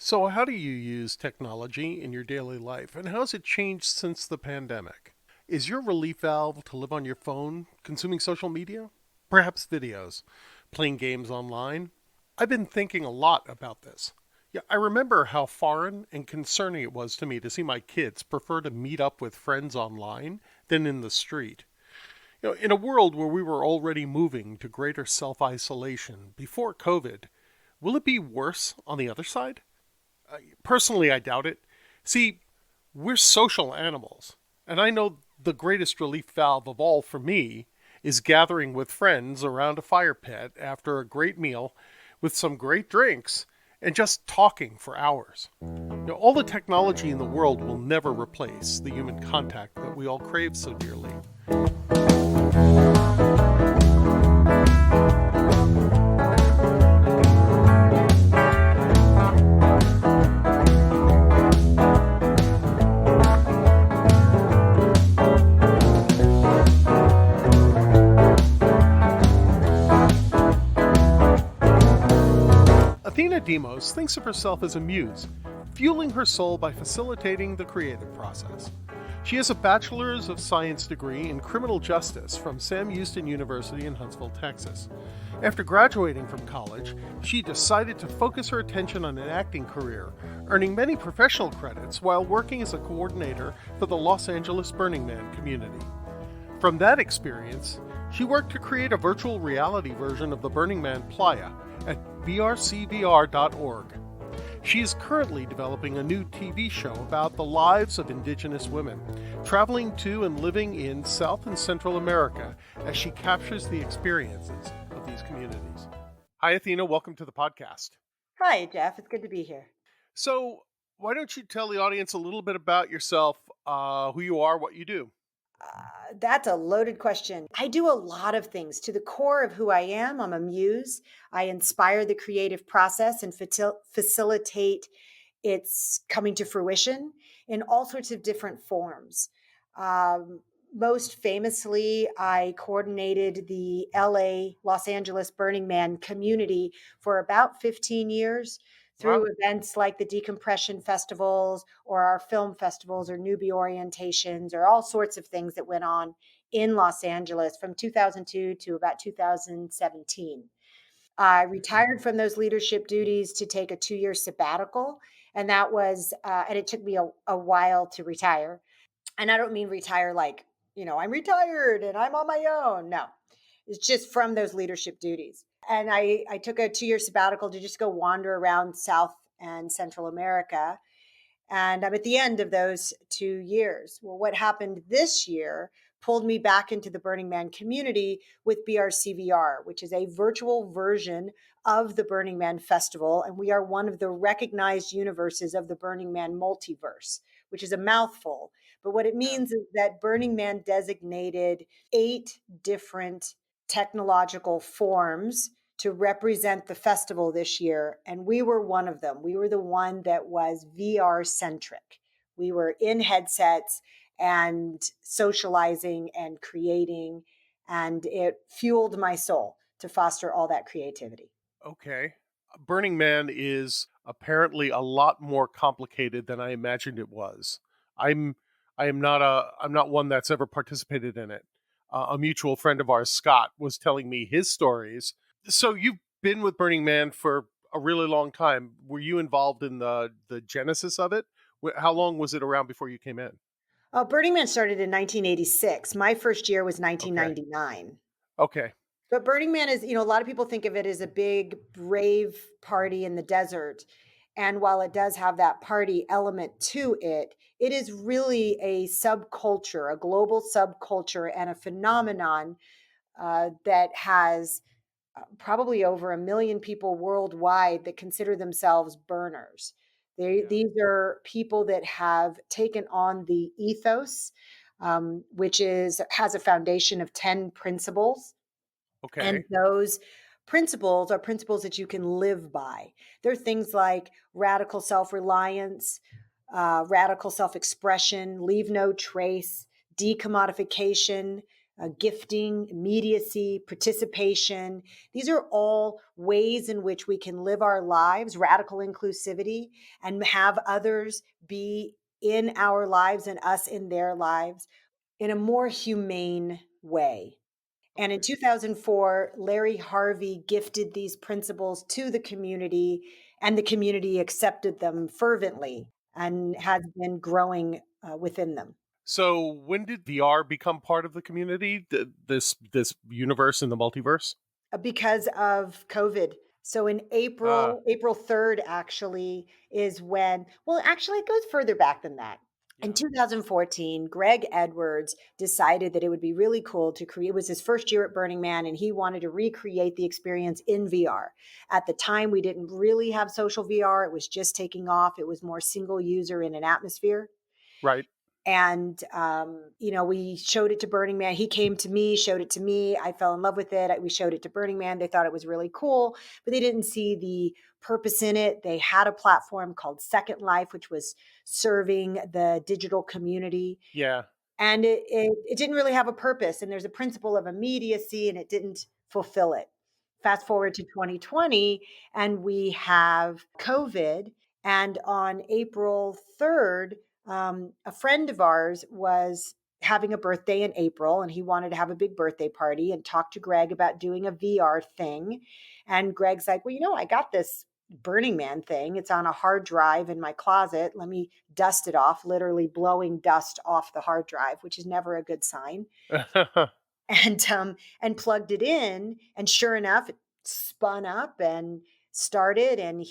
So, how do you use technology in your daily life, and how has it changed since the pandemic? Is your relief valve to live on your phone, consuming social media? Perhaps videos, playing games online? I've been thinking a lot about this. Yeah, I remember how foreign and concerning it was to me to see my kids prefer to meet up with friends online than in the street. In a world where we were already moving to greater self isolation before COVID, will it be worse on the other side? Personally, I doubt it. See, we're social animals, and I know the greatest relief valve of all for me is gathering with friends around a fire pit after a great meal with some great drinks and just talking for hours. All the technology in the world will never replace the human contact that we all crave so dearly. Athena Demos thinks of herself as a muse, fueling her soul by facilitating the creative process. She has a Bachelor's of Science degree in criminal justice from Sam Houston University in Huntsville, Texas. After graduating from college, she decided to focus her attention on an acting career, earning many professional credits while working as a coordinator for the Los Angeles Burning Man community. From that experience, she worked to create a virtual reality version of the Burning Man Playa at vrcvr.org. She is currently developing a new TV show about the lives of indigenous women, traveling to and living in South and Central America as she captures the experiences of these communities. Hi, Athena. Welcome to the podcast. Hi, Jeff. It's good to be here. So, why don't you tell the audience a little bit about yourself, who you are, what you do? That's a loaded question. I do a lot of things. To the core of who I am, I'm a muse. I inspire the creative process and facilitate its coming to fruition in all sorts of different forms. Most famously, I coordinated the LA, Los Angeles Burning Man community for about 15 years through Wow. events like the decompression festivals or our film festivals or newbie orientations or all sorts of things that went on in Los Angeles from 2002 to about 2017. I retired from those leadership duties to take a 2 year sabbatical. And that was, and it took me a while to retire. And I don't mean retire like, I'm retired and I'm on my own. No, it's just from those leadership duties. And I took a 2 year sabbatical to just go wander around South and Central America. And I'm at the end of those 2 years. Well, what happened this year pulled me back into the Burning Man community with BRCVR, which is a virtual version of the Burning Man Festival. And we are one of the recognized universes of the Burning Man multiverse, which is a mouthful. But what it Yeah. means is that Burning Man designated 8 different technological forms to represent the festival this year. And we were one of them. We were the one that was VR centric. We were in headsets and socializing and creating, and it fueled my soul to foster all that creativity. Okay. Burning Man is apparently a lot more complicated than I imagined it was. I'm I'm not one that's ever participated in it. A mutual friend of ours, Scott, was telling me his stories. So you've been with Burning Man for a really long time. Were you involved in the genesis of it? How long was it around before you came in? Burning Man started in 1986. My first year was Okay. 1999. Okay. But Burning Man is, a lot of people think of it as a big rave party in the desert. And while it does have that party element to it, it is really a subculture, a global subculture, and a phenomenon that has probably over 1 million people worldwide that consider themselves burners. Yeah. These are people that have taken on the ethos, which has a foundation of 10 principles, and Okay. those principles are principles that you can live by. They're things like radical self reliance, radical self expression, leave no trace, decommodification, gifting, immediacy, participation. These are all ways in which we can live our lives, radical inclusivity, and have others be in our lives and us in their lives in a more humane way. And in Okay. 2004, Larry Harvey gifted these principles to the community, and the community accepted them fervently and has been growing within them. So when did VR become part of the community? This universe in the multiverse? Because of COVID. So in Ah, April 3rd actually is when, well, actually, it goes further back than that. In yeah. 2014, Greg Edwards decided that it would be really cool to create, it was his first year at Burning Man, and he wanted to recreate the experience in VR. At the time, we didn't really have social VR, it was just taking off, it was more single user in an atmosphere. Right. And we showed it to Burning Man. He came to me, showed it to me, I fell in love with it. We showed it to Burning Man, they thought it was really cool, but they didn't see the purpose in it. They had a platform called Second Life, which was serving the digital community, Yeah. and it didn't really have a purpose, and there's a principle of immediacy, and it didn't fulfill it. Fast forward to 2020, and we have COVID, and on April 3rd, a friend of ours was having a birthday in April, and he wanted to have a big birthday party and talk to Greg about doing a VR thing. And Greg's like, well, I got this Burning Man thing. It's on a hard drive in my closet. Let me dust it off, literally blowing dust off the hard drive, which is never a good sign. And plugged it in, and sure enough, it spun up and started. And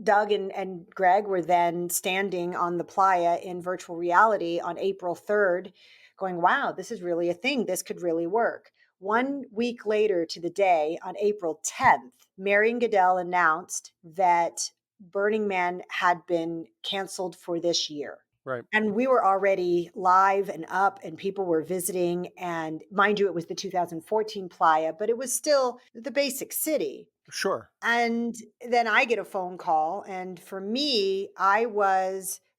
Doug and Greg were then standing on the playa in virtual reality on April 3rd, going, wow, this is really a thing. This could really work. 1 week later to the day, on April 10th, Marion Goodell announced that Burning Man had been canceled for this year. Right. And we were already live and up, and people were visiting. And mind you, it was the 2014 Playa, but it was still the basic city. Sure. And then I get a phone call. And for me, I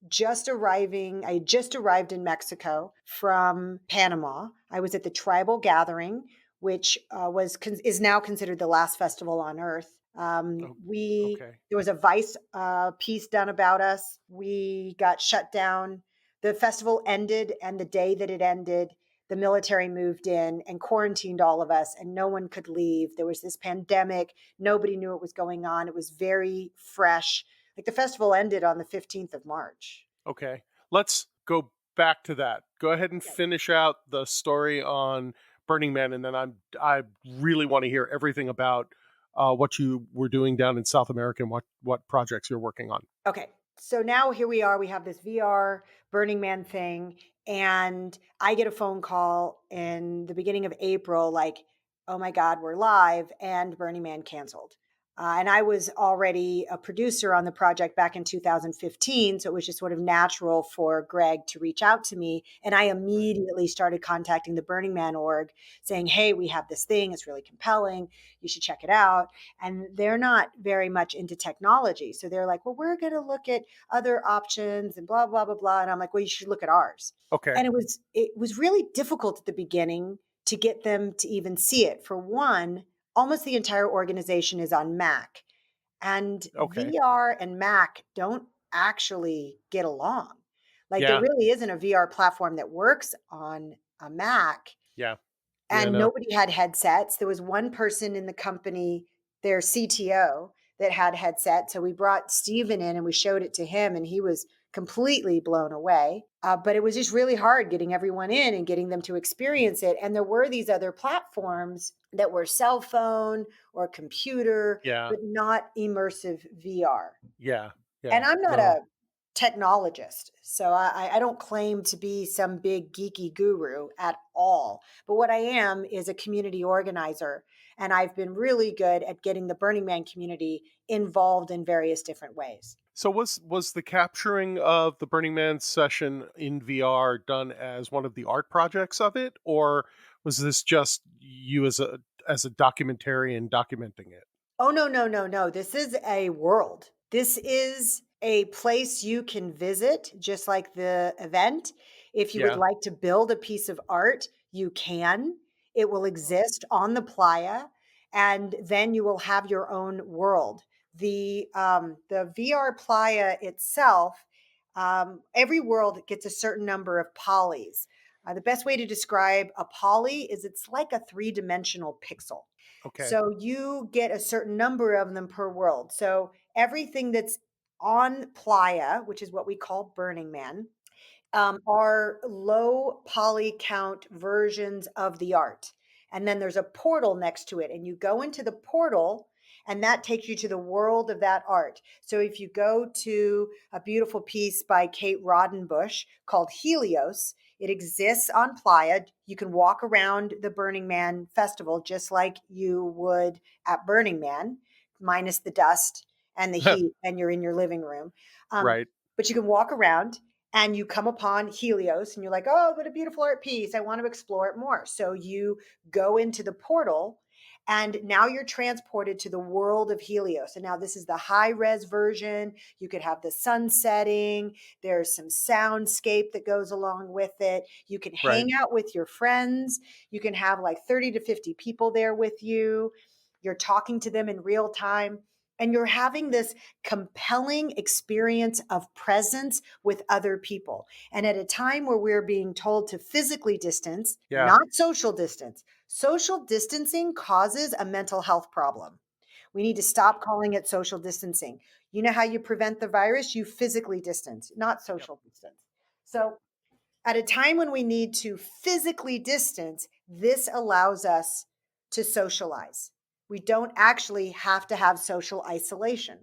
just arrived in Mexico from Panama. I was at the tribal gathering, which is now considered the last festival on earth. Oh, We okay. There was a Vice piece done about us. We got shut down. The festival ended, and the day that it ended, the military moved in and quarantined all of us, and no one could leave. There was this pandemic. Nobody knew what was going on. It was very fresh. Like, the festival ended on the 15th of March. Okay. Let's go back to that. Go ahead and Okay. finish out the story on Burning Man, and then I really want to hear everything about what you were doing down in South America and what projects you're working on. Okay. So now here we are. We have this VR Burning Man thing. And I get a phone call in the beginning of April, like, oh my God, we're live and Burning Man canceled. And I was already a producer on the project back in 2015. So it was just sort of natural for Greg to reach out to me. And I Right. immediately started contacting the Burning Man org saying, hey, we have this thing. It's really compelling. You should check it out. And they're not very much into technology. So they're like, well, we're going to look at other options and blah, blah, blah, blah. And I'm like, well, you should look at ours. Okay. And it was really difficult at the beginning to get them to even see it. For one, almost the entire organization is on Mac, and Okay. VR and Mac don't actually get along. Like, there Yeah. really isn't a VR platform that works on a Mac, Yeah. Yeah. and No. nobody had headsets. There was one person in the company, their CTO, that had headsets. So we brought Steven in and we showed it to him, and he was completely blown away. But it was just really hard getting everyone in and getting them to experience it. And there were these other platforms that were cell phone or computer, Yeah. but not immersive VR. Yeah. Yeah. And I'm not No. a technologist, so I don't claim to be some big geeky guru at all. But what I am is a community organizer, and I've been really good at getting the Burning Man community involved in various different ways. So was the capturing of the Burning Man session in VR done as one of the art projects of it, or was this just you as a documentarian documenting it? Oh, no, no, no, no. This is a world. This is a place you can visit, just like the event. If you would Yeah. like to build a piece of art, you can. It will exist on the playa, and then you will have your own world. The VR playa itself, every world gets a certain number of polys. The best way to describe a poly is it's like a three-dimensional pixel. Okay. So you get a certain number of them per world. So everything that's on playa, which is what we call Burning Man, are low poly count versions of the art. And then there's a portal next to it, and you go into the portal, and that takes you to the world of that art. So if you go to a beautiful piece by Kate Rodenbush called Helios, it exists on Playa. You can walk around the Burning Man festival just like you would at Burning Man, minus the dust and the heat, and you're in your living room. Um, Right. but you can walk around and you come upon Helios and you're like, oh, what a beautiful art piece. I want to explore it more. So you go into the portal and now you're transported to the world of Helios. And now this is the high res version. You could have the sun setting. There's some soundscape that goes along with it. You can Right. hang out with your friends. You can have like 30 to 50 people there with you. You're talking to them in real time. And you're having this compelling experience of presence with other people. And at a time where we're being told to physically distance, Yeah. not social distance, social distancing causes a mental health problem. We need to stop calling it social distancing. You know how you prevent the virus? You physically distance, not Yep. social distance. Yep. So at a time when we need to physically distance, this allows us to socialize. We don't actually have to have social isolation.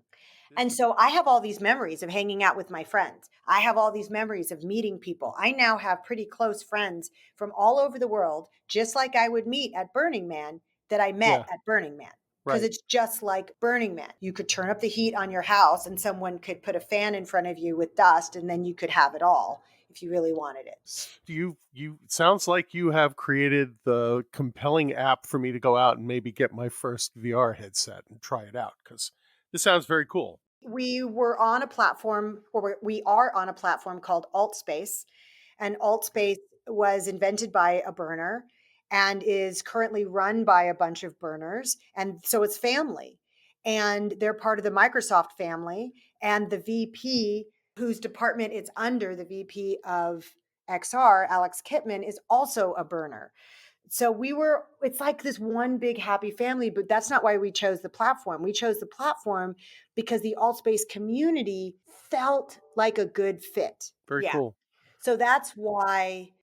This And so I have all these memories of hanging out with my friends. I have all these memories of meeting people. I now have pretty close friends from all over the world, just like I would meet at Burning Man, that I met Yeah. at Burning Man. Because Right. it's just like Burning Man. You could turn up the heat on your house and someone could put a fan in front of you with dust, and then you could have it all if you really wanted it. You sounds like you have created the compelling app for me to go out and maybe get my first VR headset and try it out, cuz this sounds very cool. We were on a platform, or we are on a platform called AltSpace, and Okay. AltSpace was invented by a burner and is currently run by a bunch of burners, and so it's family, and they're part of the Microsoft family, and the VP whose department it's under, the VP of XR, Alex Kipman, is also a burner. So it's like this one big happy family, but that's not why we chose the platform. We chose the platform because the alt space community felt like a good fit. Very Yeah. cool. So that's why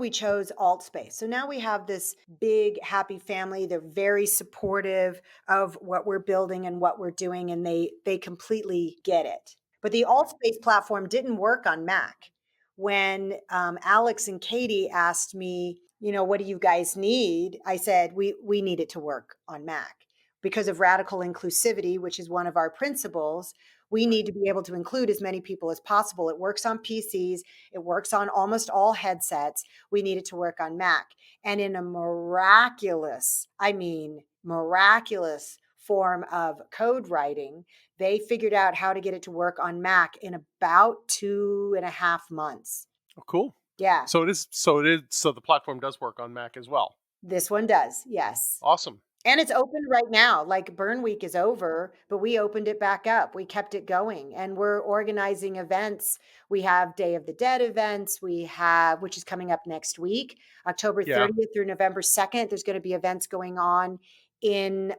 we chose alt space. So now we have this big happy family. They're very supportive of what we're building and what we're doing, and they completely get it. But the alt Good. space platform didn't work on Mac. When Alex and Katie asked me, what do you guys need? I said we need it to work on Mac because of radical inclusivity, which is one of our principles. We Right. need to be able to include as many people as possible. It works on PCs, it works on almost all headsets. We need it to work on Mac. And in a miraculous, I mean, miraculous form of code writing, they figured out how to get it to work on Mac in about 2.5 months. Oh, cool. Yeah, So the platform does work on Mac as well. this one does. Yes. Awesome. And it's open right now. Like Burn Week is over, but we opened it back up. We kept it going and we're organizing events. We have Day of the Dead events. We have, which is coming up next week, October Yeah. 30th through November 2nd. There's going to be events going on in,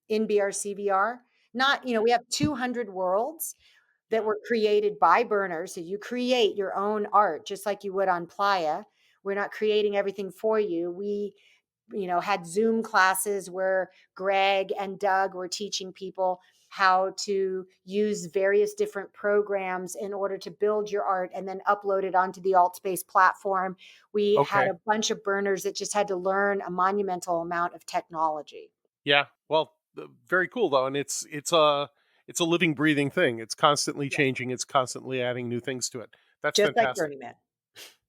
in BRCVR. Not, Okay. we have 200 worlds that Yeah. were created by burners. So you create your own art, just like you would on Playa. We're not creating everything for you. We had Zoom classes where Greg and Doug were teaching people how to use various different programs in order to build your art and then upload it onto the AltSpace platform. We had Okay. a bunch of burners that just had to learn a monumental amount of technology, Yeah. Well, very cool though, and it's a living, breathing thing. It's constantly yes, changing. It's constantly adding new things to it. That's just like fantastic. Burning Man.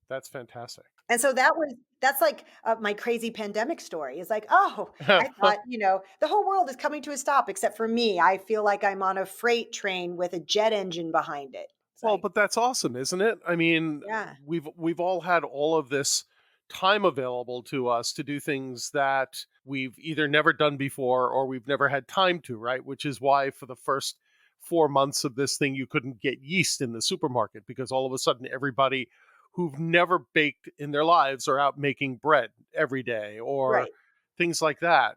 That's fantastic. And so that's like my crazy pandemic story. Is like, oh, I thought, the whole world is coming to a stop except for me. I feel like I'm on a freight train with a jet engine behind it. It's Well, like, but that's awesome, isn't it? I mean, yeah, we've all had all of this time available to us to do things that we've either never done before or we've never had time to, right? Which is why for the first 4 months of this thing, you couldn't get yeast in the supermarket because all of a sudden everybody who've never baked in their lives are out making bread every day or Right. things like that.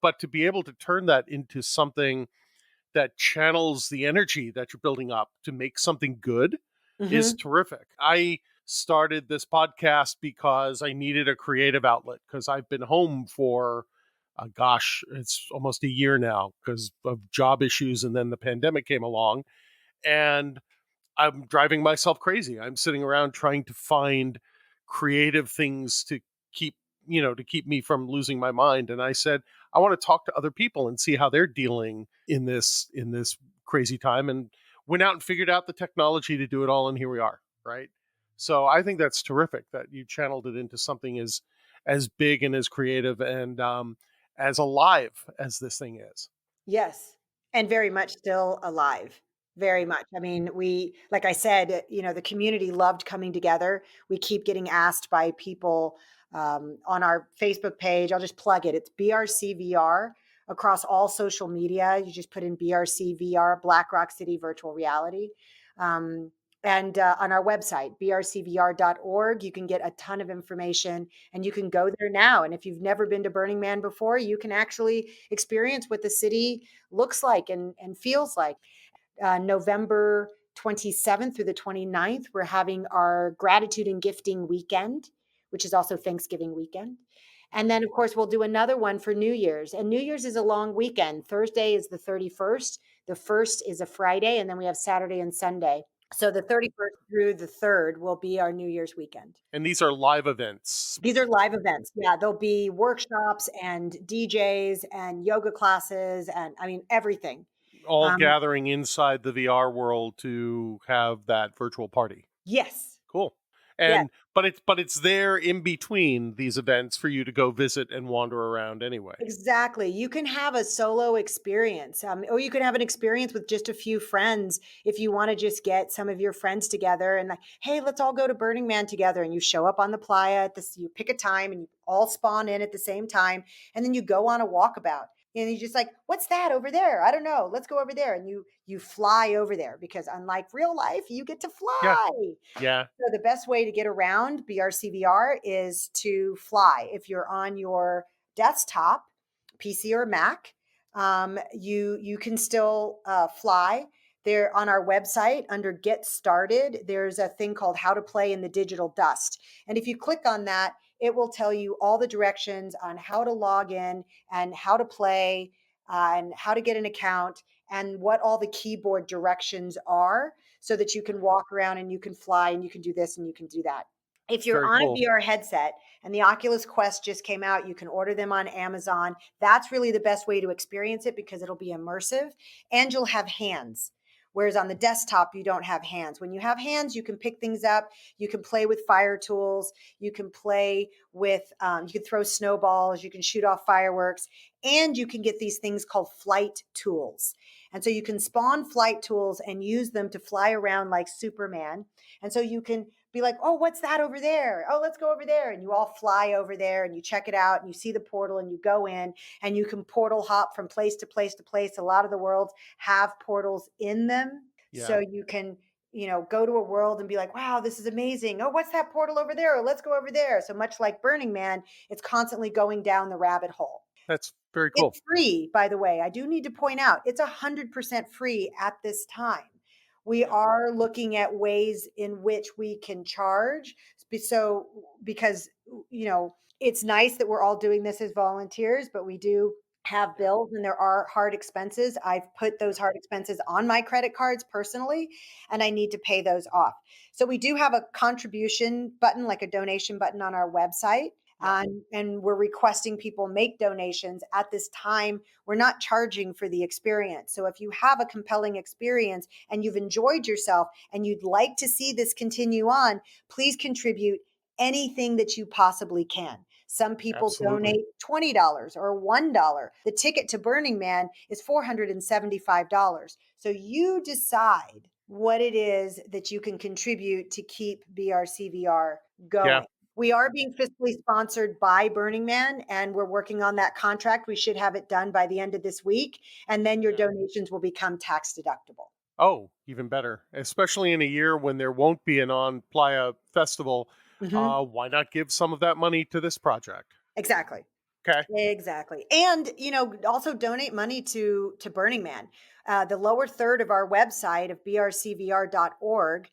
But to be able to turn that into something that channels the energy that you're building up to make something good is Hmm. terrific. I started this podcast because I needed a creative outlet because I've been home for, gosh, it's almost a year now because of job issues. And then the pandemic came along and I'm driving myself crazy. I'm sitting around trying to find creative things to keep, to keep me from losing my mind. And I said, I want to talk to other people and see how they're dealing in this crazy time. And went out and figured out the technology to do it all. And here we are. Right. So I think that's terrific that you channeled it into something as big and as creative and as alive as this thing is. Yes, and very much still alive. Very much. I mean, like I said, the community loved coming together. We keep getting asked by people on our Facebook page. I'll just plug it. It's BRCVR across all social media. You just put in BRCVR, Black Rock City Virtual Reality. Um, and on our website, brcvr.org, you can get a ton of information and you can go there now. And if you've never been to Burning Man before, you can actually experience what the city looks like and feels like. November 27th through the 29th, we're having our gratitude and gifting weekend, which is also Thanksgiving weekend. And then, of course, we'll do another one for New Year's. And New Year's is a long weekend. Thursday is the 31st. The first is a Friday. And then we have Saturday and Sunday. So the 31st through the 3rd will be our New Year's weekend. And these are live events, These are live events. Yeah, there'll be workshops and DJs and yoga classes and I mean everything. all Um, gathering inside the VR world to have that virtual party. yes, Cool. yes, And but it's there in between these events for you to go visit and wander around anyway. exactly. You can have a solo experience, or you can have an experience with just a few friends if you want to just get some of your friends together and like, hey, let's all go to Burning Man together. And you show up on the playa at this, you pick a time and you all spawn in at the same time, and then you go on a walkabout. And you just like, what's that over there? I don't know. Let's go over there. And you fly over there because unlike real life, you get to Yeah. fly. Yeah. So the best way to get around BRCVR is to fly. If you're on your desktop, PC or Mac, you can still fly. There on our website under Get Started, there's a thing called How to Play in the Digital Dust, and if you click on that, it will tell you all the directions on how to log in and how to play and how to get an account and what all the keyboard directions are so that you can walk around and you can fly and you can do this and you can do that. If you're Very on a cool. VR headset and the Oculus Quest just came out, you can order them on Amazon. That's really the best way to experience it because it'll be immersive and you'll have hands. Whereas on the desktop, you don't have hands. When you have hands, you can pick things up. You can play with fire tools. You can play with, you can throw snowballs. You can shoot off fireworks. And you can get these things called flight tools. And so you can spawn flight tools and use them to fly around like Superman. And so you can be like, oh, what's that over there? Oh, let's go over there. And you all fly over there and you check it out and you see the portal and you go in and you can portal hop from place to place to place. A lot of the worlds have portals in them. Yeah. So you can, go to a world and be like, wow, this is amazing. Oh, what's that portal over there? Oh, let's go over there. So much like Burning Man, it's constantly going down the rabbit hole. That's very cool. It's free, by the way. I do need to point out it's 100% free at this time. We Yeah. are looking at ways in which we can charge. So, because, it's nice that we're all doing this as volunteers, but we do have Yeah. bills and there are hard expenses. I've put those Yeah. hard expenses on my credit cards personally, and I need to pay those off. So, we do have a contribution button, like a donation button on our website. Yeah. And we're requesting people make donations at this time. We're not charging for the experience. So if you have a compelling experience and you've enjoyed yourself and you'd like to see this continue on, please contribute anything that you possibly can. Some people Absolutely. donate $20 or $1. The ticket to Burning Man is $475. So you decide what it is that you can contribute to keep BRCVR Yeah. going. We are being fiscally sponsored by Burning Man, and we're working on that contract. We should have it done by the end of this week, and then your Yeah. donations will become tax deductible. Oh, even better. Especially in a year when there won't be an on Playa festival. Mhm. Why not give some of that money to this project? Exactly. Okay. Exactly. And, also donate money to Burning Man. The lower third of our website of brcvr.org,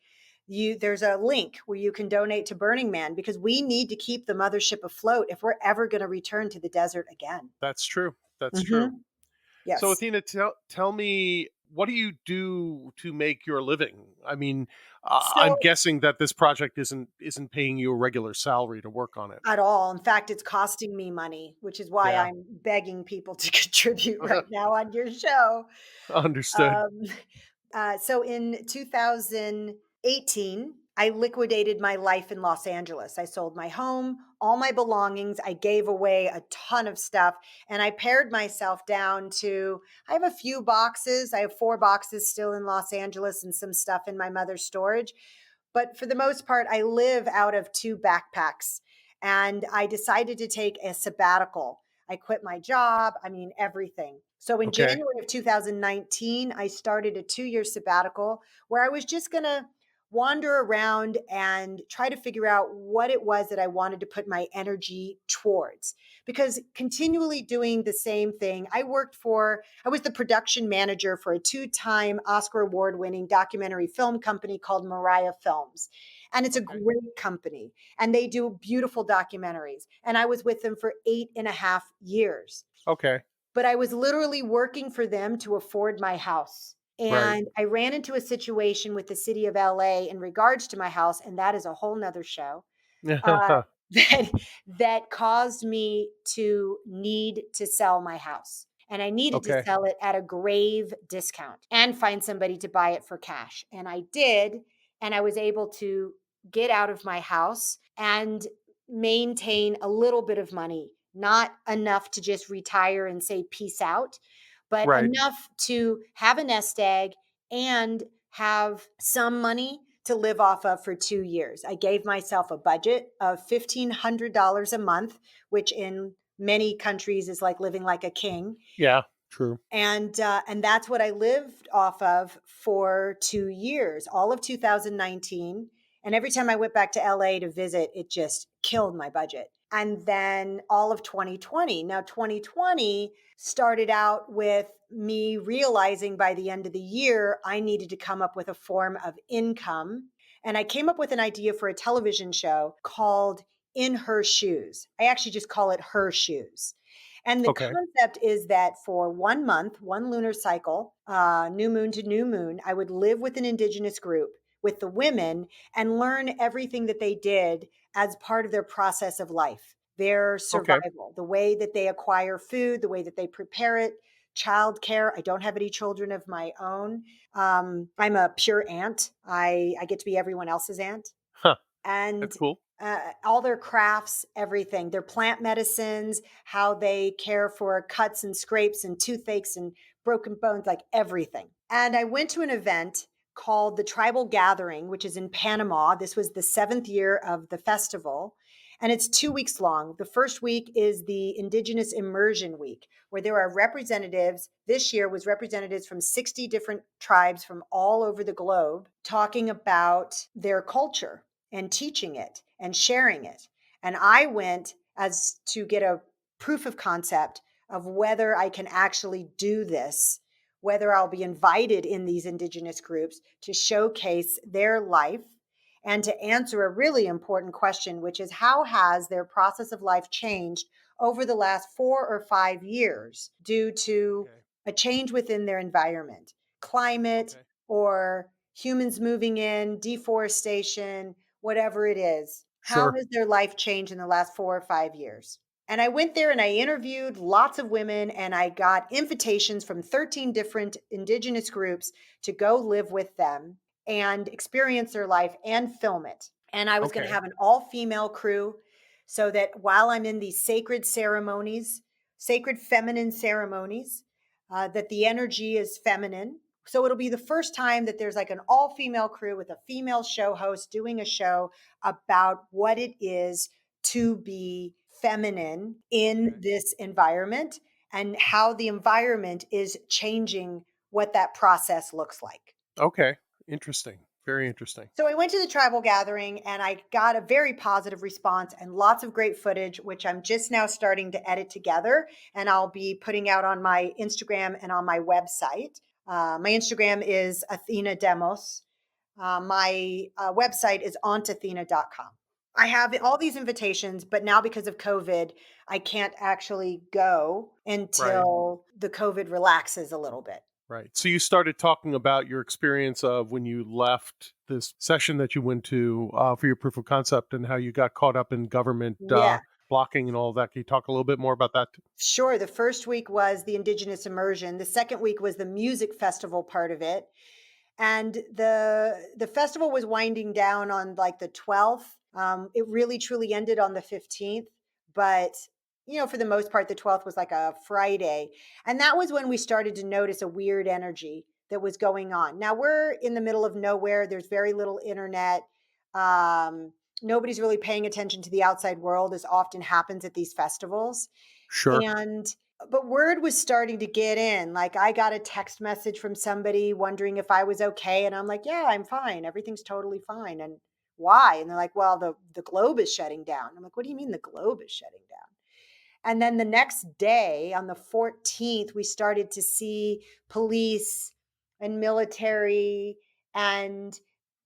there's a link where you can donate to Burning Man because we need to keep the mothership afloat if we're ever going to return to the desert again. That's true. That's true. Mhm. So, Yes. Athena, tell me, what do you do to make your living? I mean, I'm So guessing that this project isn't paying you a regular salary to work on it. at all. In fact, it's costing me money, which is why Yeah. I'm begging people to contribute right now on your show. Understood. Um, so in 2018, I liquidated my life in Los Angeles. I sold my home, all my belongings. I gave away a ton of stuff and I pared myself down to I have a few boxes. I have 4 boxes still in Los Angeles and some stuff in my mother's storage. But for the most part, I live out of 2 backpacks. And I decided to take a sabbatical. I quit my job. I mean, everything. So in Okay. January of 2019, I started a 2 year sabbatical where I was just going to wander around and try to figure out what it was that I wanted to put my energy towards. Because continually doing the same thing, I was the production manager for a 2 time Oscar award winning documentary film company called Mariah Films. And it's a Okay. great company and they do beautiful documentaries. And I was with them for 8.5 years. Okay. But I was literally working for them to afford my house. Right. And I ran into a situation with the city of LA in regards to my house, and that is a whole nother show. Uh, that that caused me to need to sell my house. And I needed to Okay. sell it at a grave discount and find somebody to buy it for cash. And I did. And I was able to get out of my house and maintain a little bit of money, not enough to just retire and say peace out, but Right. enough to have a nest egg and have some money to live off of for 2 years. I gave myself a budget of $1,500 a month, which in many countries is like living like a king. Yeah. True. And that's what I lived off of for 2 years, all of 2019. And every time I went back to LA to visit, it just killed my budget. And then all of 2020. Now, 2020 started out with me realizing by the end of the year, I needed to come up with a form of income. And I came up with an idea for a television show called In Her Shoes. I actually just call it Her Shoes. And the Okay. concept is that for 1 month, one lunar cycle, new moon to new moon, I would live with an indigenous group with the women and learn everything that they did as part of their process of life, their Okay. survival, the way that they acquire food, the way that they prepare it, childcare. I don't have any children of my own. I'm a pure aunt. I get to be everyone else's aunt Huh. and That's cool. all their crafts, everything, their plant medicines, how they care for cuts and scrapes and toothaches and broken bones, like everything. And I went to an event called the Tribal Gathering, which is in Panama. This was the 7th year of the festival. And it's 2 weeks long. The first week is the Indigenous Immersion Week, where there are representatives. This year was representatives from 60 different tribes from all over the globe talking about their culture and teaching it and sharing it. And I went as to get a proof of concept of whether I can actually do this, whether I'll be invited in these indigenous groups to showcase their life and to answer a really important question, which is how has their process of life changed over the last 4 or 5 years due to Okay. a change within their environment, climate, Okay. or humans moving in, deforestation, whatever it is. How Sure. has their life changed in the last 4 or 5 years? And I went there and I interviewed lots of women and I got invitations from 13 different indigenous groups to go live with them and experience their life and film it. And I was going to Okay. have an all female crew so that while I'm in these sacred ceremonies, sacred feminine ceremonies, that the energy is feminine. So it'll be the first time that there's like an all female crew with a female show host doing a show about what it is to be feminine in this environment and how the environment is changing what that process looks like. Okay. Interesting. Very interesting. So I went to the tribal gathering and I got a very positive response and lots of great footage, which I'm just now starting to edit together. And I'll be putting out on my Instagram and on my website. My Instagram is Athena Demos. My website is ontathena.com. I have all these invitations, but now because of COVID, I can't actually go Right. until the COVID relaxes a little bit. Right. So you started talking about your experience of when you left this session that you went to for your proof of concept and how you got caught up in government Yeah. blocking and all that. Can you talk a little bit more about that? Sure. The first week was the indigenous immersion. The second week was the music festival part of it. And the festival was winding down on like the 12th. It really truly ended on the 15th, but for the most part, the 12th was like a Friday. And that was when we started to notice a weird energy that was going on. Now we're in the middle of nowhere. There's very little internet. Nobody's really paying attention to the outside world, as often happens at these festivals. Sure. And but word was starting to get in. Like I got a text message from somebody wondering if I was okay. And I'm like, yeah, I'm fine. Everything's totally fine. And why? And they're like, well, the globe is shutting down. I'm like, what do you mean the globe is shutting down? And then the next day, on the 14th, we started to see police and military, and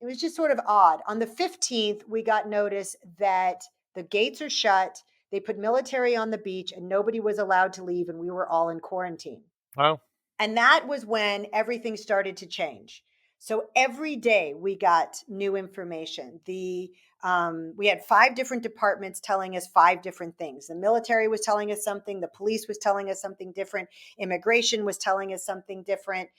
it was just sort of odd. On the 15th, we got notice that the gates are shut. They put military on the beach, and nobody was allowed to leave, and we were all in quarantine. Wow. And that was when everything started to change. So every day we got new information. We had five different departments telling us five different things. The military was telling us something. The police was telling us something different. Immigration was telling us something different.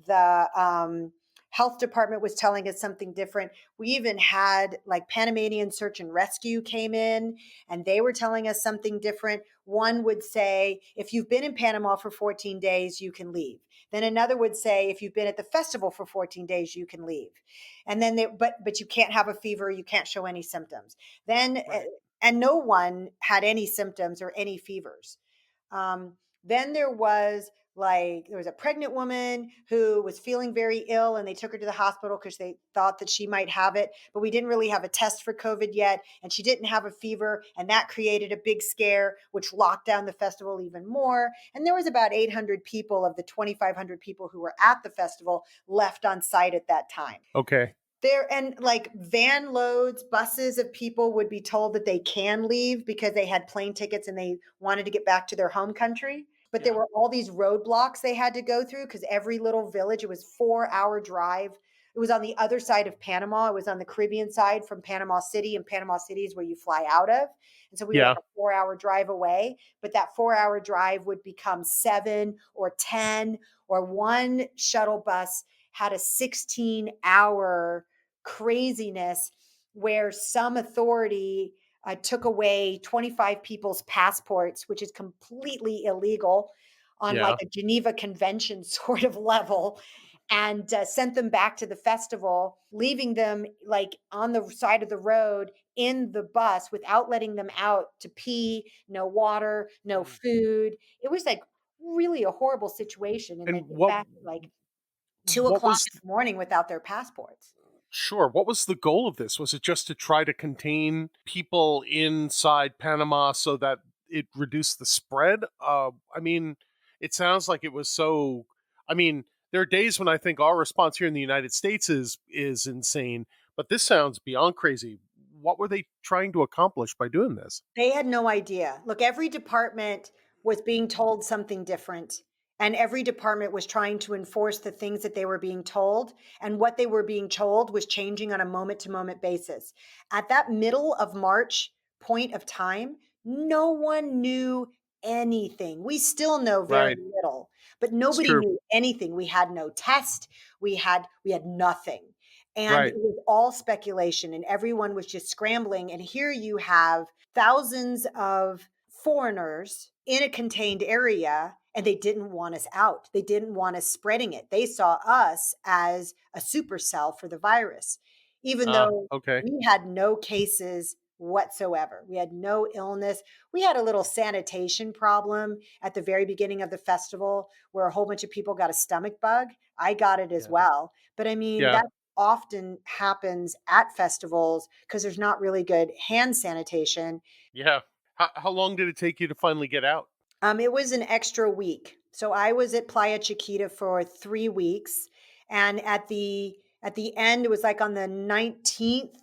The health department was telling us something different. We even had like Panamanian search and rescue came in and they were telling us something different. One would say, if you've been in Panama for 14 days, you can leave. Then another would say, if you've been at the festival for 14 days, you can leave. And then, but you can't have a fever, you can't show any symptoms. Then, Right. and no one had any symptoms or any fevers. Then there was a pregnant woman who was feeling very ill and they took her to the hospital because they thought that she might have it, but we didn't really have a test for COVID yet. And she didn't have a fever. And that created a big scare, which locked down the festival even more. And there was about 800 people of the 2,500 people who were at the festival left on site at that time. Okay. There and like van loads, buses of people would be told that they can leave because they had plane tickets and they wanted to get back to their home country. But there Yeah. were all these roadblocks they had to go through because every little village, it was 4 hour drive. It was on the other side of Panama. It was on the Caribbean side from Panama City, and Panama City is where you fly out of. And so we were like Yeah. a 4 hour drive away, but that 4 hour drive would become 7 or 10, or one shuttle bus had a 16-hour craziness where some authority took away 25 people's passports, which is completely illegal on like Yeah. a Geneva Convention sort of level, and sent them back to the festival, leaving them like on the side of the road in the bus without letting them out to pee, no water, no Mm. food. It was like really a horrible situation. And they And get back like two what o'clock was in the morning without their passports. sure, what was the goal of this? Was it just to try to contain people inside Panama so that it reduced the spread? I mean, it sounds like it was so. I mean, there are days when I think our response here in the United States is insane, but this sounds beyond crazy. What were they trying to accomplish by doing this? They had no idea. Look, every department was being told something different, and every department was trying to enforce the things that they were being told. And what they were being told was changing on a moment to moment basis. At that middle of March point of time, no one knew anything. We still know very Right. little, but It's nobody true. knew anything. We had no test. We had nothing. And it Right. was all speculation, and everyone was just scrambling. And here you have thousands of foreigners in a contained area, and they didn't want us out. They didn't want us spreading it. They saw us as a supercell for the virus, even though Okay. we had no cases whatsoever. We had no illness. We had a little sanitation problem at the very beginning of the festival where a whole bunch of people got a stomach bug. I got it as Yeah. well. But I mean, Yeah. that often happens at festivals because there's not really good hand sanitation. Yeah. How long did it take you to finally get out? It was an extra week. So I was at Playa Chiquita for 3 weeks, and at the end, it was like on the 19th,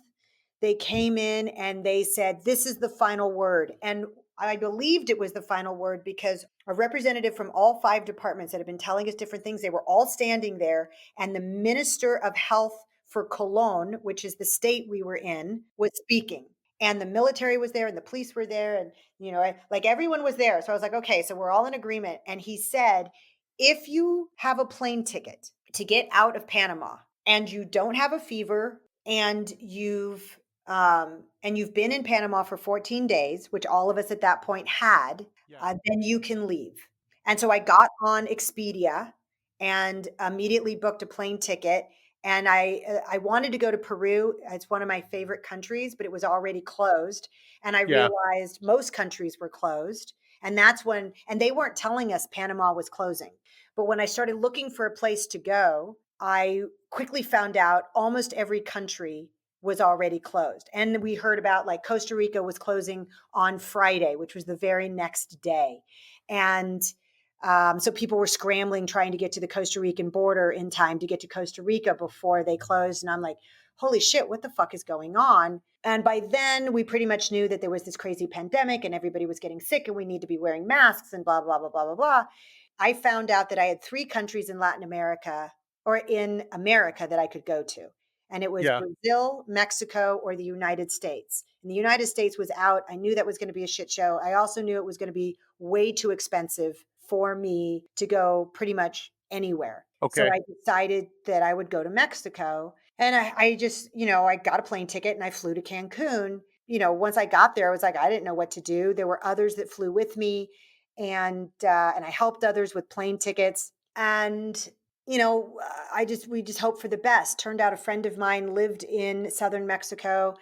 they came in and they said, "This is the final word." And I believed it was the final word because a representative from all 5 departments that had been telling us different things, they were all standing there, and the Minister of Health for Cologne, which is the state we were in, was speaking. And the military was there and the police were there and like everyone was there. So I was like, okay, so we're all in agreement. And he said, if you have a plane ticket to get out of Panama and you don't have a fever and you've been in Panama for 14 days, which all of us at that point had, Yeah. then you can leave. And so I got on Expedia and immediately booked a plane ticket. And I wanted to go to Peru. It's one of my favorite countries, but it was already closed. And I Yeah. realized most countries were closed. And that's when, and they weren't telling us Panama was closing. But when I started looking for a place to go, I quickly found out almost every country was already closed. And we heard about like Costa Rica was closing on Friday, which was the very next day. And so people were scrambling trying to get to the Costa Rican border in time to get to Costa Rica before they closed. And I'm like, holy shit, what the fuck is going on? And by then, we pretty much knew that there was this crazy pandemic and everybody was getting sick and we need to be wearing masks and blah, blah, blah, blah, blah, blah. I found out that I had 3 countries in Latin America or in America that I could go to. And it was Yeah. Brazil, Mexico, or the United States. And the United States was out. I knew that was going to be a shit show. I also knew it was going to be way too expensive for me to go pretty much anywhere. So Okay. I decided that I would go to Mexico. And I just, I got a plane ticket and I flew to Cancun. Once I got there, I was like, I didn't know what to do. There were others that flew with me, and I helped others with plane tickets. And we just hoped for the best. Turned out a friend of mine lived in southern Mexico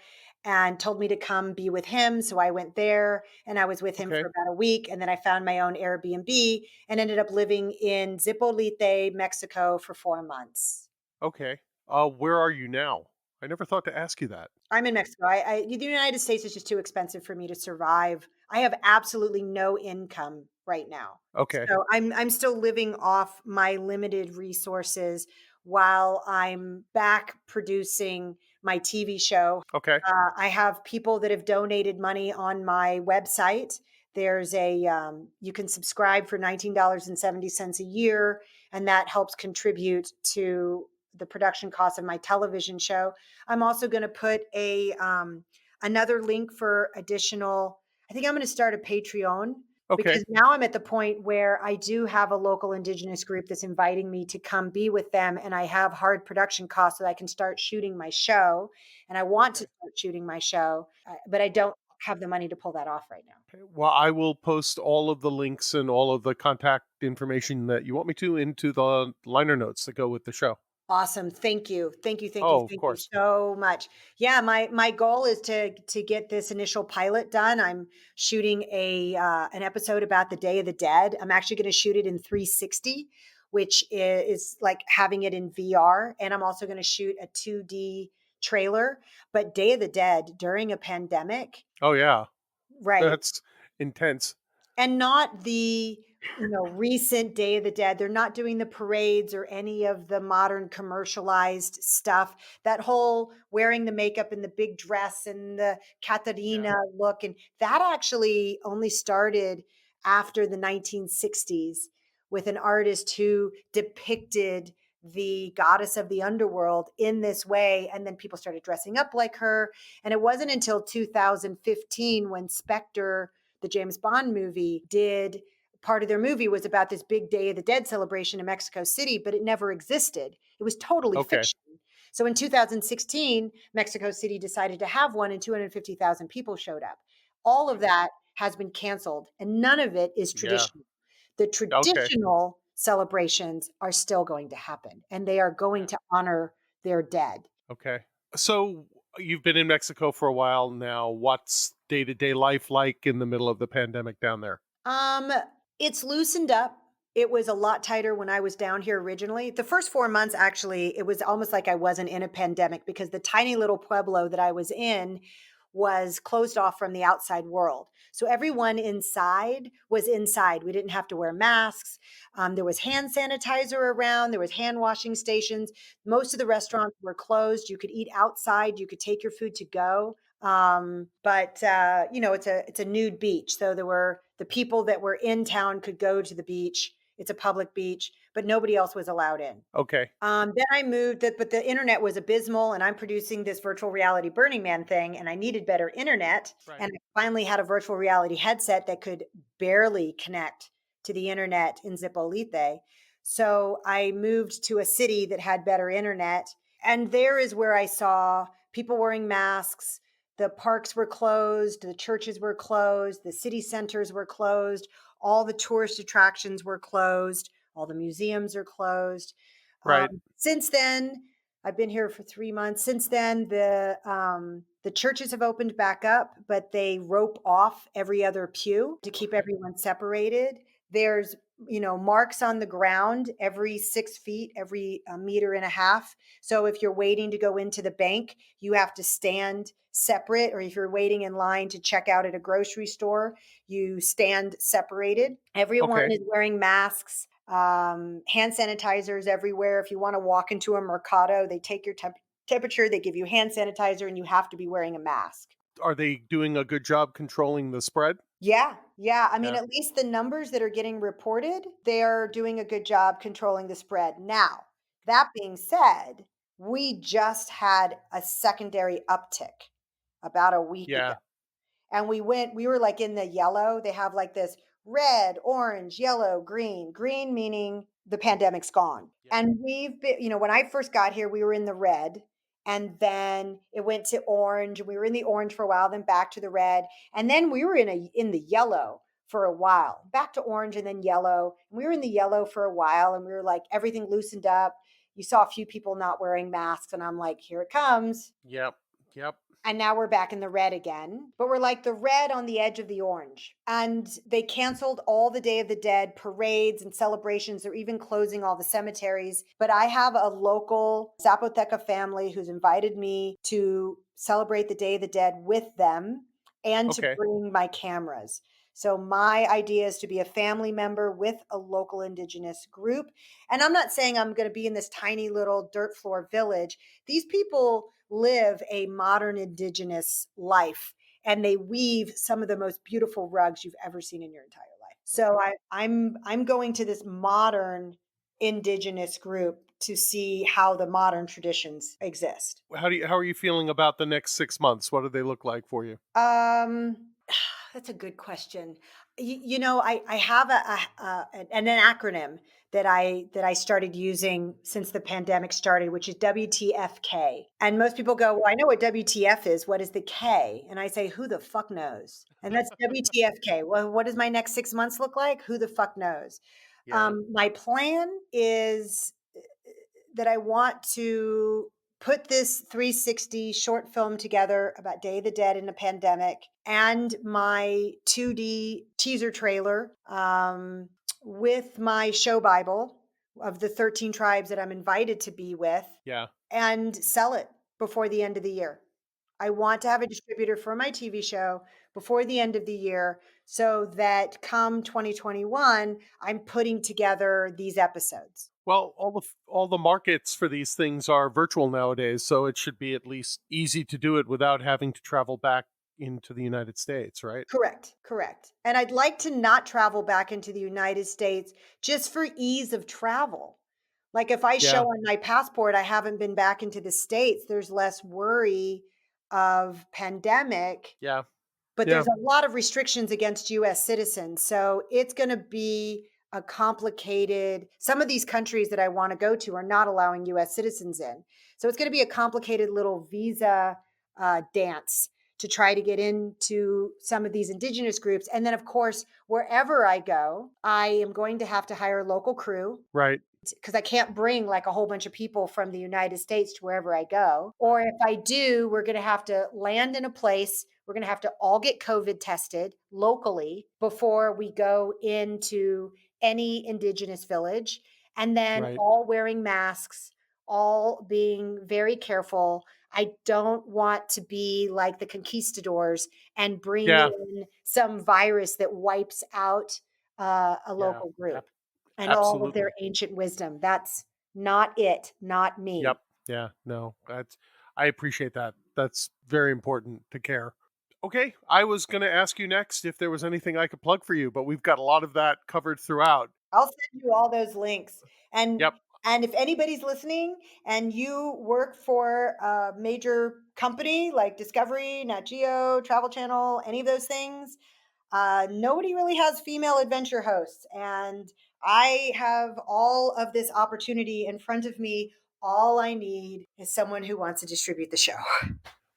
and told me to come be with him. So I went there and I was with him Okay. for about a week. And then I found my own Airbnb and ended up living in Zipolite, Mexico for 4 months. Okay. Where are you now? I never thought to ask you that. I'm in Mexico. The United States is just too expensive for me to survive. I have absolutely no income right now. Okay. So I'm still living off my limited resources while I'm back producing my TV show. Okay. I have people that have donated money on my website. You can subscribe for $19.70 a year, and that helps contribute to the production cost of my television show. I'm also going to put another link for additional. I think I'm going to start a Patreon Okay. because now I'm at the point where I do have a local indigenous group that's inviting me to come be with them, and I have hard production costs so that I can start shooting my show. And I want to Okay. start shooting my show, but I don't have the money to pull that off right now. Okay. Well, I will post all of the links and all of the contact information that you want me to into the liner notes that go with the show. Awesome. Thank you. Thank you. Thank you. Oh, of Thank you course. so much. Yeah, my goal is to get this initial pilot done. I'm shooting an episode about the Day of the Dead. I'm actually going to shoot it in 360, which is like having it in VR, and I'm also going to shoot a 2D trailer. But Day of the Dead during a pandemic, Oh, yeah. right? That's intense. And not the recent Day of the Dead. They're not doing the parades or any of the modern commercialized stuff. That whole wearing the makeup and the big dress and the Yeah. Catarina look, and that actually only started after the 1960s with an artist who depicted the goddess of the underworld in this way, and then people started dressing up like her. And it wasn't until 2015 when Spectre, the James Bond movie, did part of their movie was about this big Day of the Dead celebration in Mexico City, but it never existed. It was totally Okay. fiction. So in 2016, Mexico City decided to have one and 250,000 people showed up. All of Right. that has been canceled and none of it is Yeah. traditional. The Okay. traditional celebrations are still going to happen and they are going Yeah. to honor their dead. Okay. So You've been in Mexico for a while now. What's day to day life like in the middle of the pandemic down there? Um, it's loosened up. It was a lot tighter when I was down here originally. The first 4 months, actually, it was almost like I wasn't in a pandemic because the tiny little pueblo that I was in was closed off from the outside world. So everyone inside was inside. We didn't have to wear masks. There was hand sanitizer around. There was hand washing stations. Most of the restaurants were closed. You could eat outside. You could take your food to go. But it's a nude beach, so there were the people that were in town could go to the beach. It's a public beach, but nobody else was allowed in. Okay. Then I moved, but the internet was abysmal, and I'm producing this virtual reality Burning Man thing, and I needed better internet. Right. And I finally had a virtual reality headset that could barely connect to the internet in Zipolite. So I moved to a city that had better internet. And there is where I saw people wearing masks. The parks were closed, the churches were closed, the city centers were closed, all the tourist attractions were closed, all the museums are closed. Right. Since then, I've been here for 3 months. Since then, the churches have opened back up, but they rope off every other pew to keep Okay. everyone separated. There's marks on the ground every 6 feet, every meter and a half. So if you're waiting to go into the bank, you have to stand separate, or if you're waiting in line to check out at a grocery store, you stand separated. Everyone Okay. is wearing masks, hand sanitizers everywhere. If you want to walk into a mercado, they take your temperature, they give you hand sanitizer, and you have to be wearing a mask. Are they doing a good job controlling the spread? Yeah, yeah. I mean, Yeah. at least the numbers that are getting reported, they're doing a good job controlling the spread. Now, that being said, we just had a secondary uptick about a week ago. Yeah. And we were like in the yellow. They have like this red, orange, yellow, green. Green meaning the pandemic's gone. Yeah. And we've been, when I first got here, we were in the red. And then it went to orange. We were in the orange for a while, then back to the red. And then we were in the yellow for a while, back to orange and then yellow. And we were in the yellow for a while, and we were like, everything loosened up. You saw a few people not wearing masks, and I'm like, here it comes. Yep. Yep. And now we're back in the red again, but we're like the red on the edge of the orange. And they canceled all the Day of the Dead parades and celebrations. They're even closing all the cemeteries. But I have a local Zapoteca family who's invited me to celebrate the Day of the Dead with them and to Okay. bring my cameras. So my idea is to be a family member with a local indigenous group. And I'm not saying I'm going to be in this tiny little dirt floor village. These people live a modern indigenous life, and they weave some of the most beautiful rugs you've ever seen in your entire life. So Okay. I'm going to this modern indigenous group to see how the modern traditions exist. How are you feeling about the next 6 months? What do they look like for you? Um, that's a good question. I have an acronym that I started using since the pandemic started, which is WTFK. And most people go, "Well, I know what WTF is. What is the K?" And I say, "Who the fuck knows?" And that's WTFK. Well, what does my next 6 months look like? Who the fuck knows? Yeah. My plan is that I want to put this 360 short film together about Day of the Dead in a pandemic and my 2D teaser trailer with my show Bible of the 13 tribes that I'm invited to be with Yeah. and sell it before the end of the year. I want to have a distributor for my TV show before the end of the year so that come 2021, I'm putting together these episodes. Well, all the markets for these things are virtual nowadays, so it should be at least easy to do it without having to travel back into the United States, right? Correct, correct. And I'd like to not travel back into the United States just for ease of travel. Like if I show Yeah. on my passport I haven't been back into the States, there's less worry of pandemic, Yeah. but Yeah. there's a lot of restrictions against US citizens. So it's going to be a complicated, some of these countries that I want to go to are not allowing US citizens in. So it's going to be a complicated little visa dance to try to get into some of these indigenous groups. And then, of course, wherever I go, I am going to have to hire a local crew Right. because I can't bring like a whole bunch of people from the United States to wherever I go. Or if I do, we're going to have to land in a place. We're going to have to all get COVID tested locally before we go into any indigenous village, and then Right. all wearing masks, all being very careful. I don't want to be like the conquistadors and bring Yeah. in some virus that wipes out a Yeah. local group Ab- and all of their absolutely. ancient wisdom. That's not it, not me. Yep. Yeah. No, I appreciate that. That's very important to care. Okay. I was going to ask you next if there was anything I could plug for you, but we've got a lot of that covered throughout. I'll send you all those links. And Yep. and if anybody's listening and you work for a major company like Discovery, Nat Geo, Travel Channel, any of those things, nobody really has female adventure hosts. And I have all of this opportunity in front of me. All I need is someone who wants to distribute the show.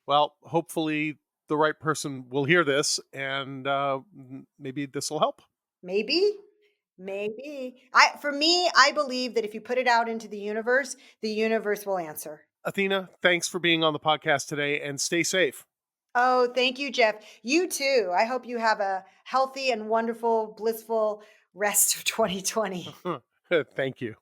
Well, hopefully the right person will hear this and maybe this will help. Maybe, maybe. For me, I believe that if you put it out into the universe will answer. Athena, thanks for being on the podcast today and stay safe. Oh, thank you, Jeff. You too. I hope you have a healthy and wonderful, blissful rest of 2020. Thank you.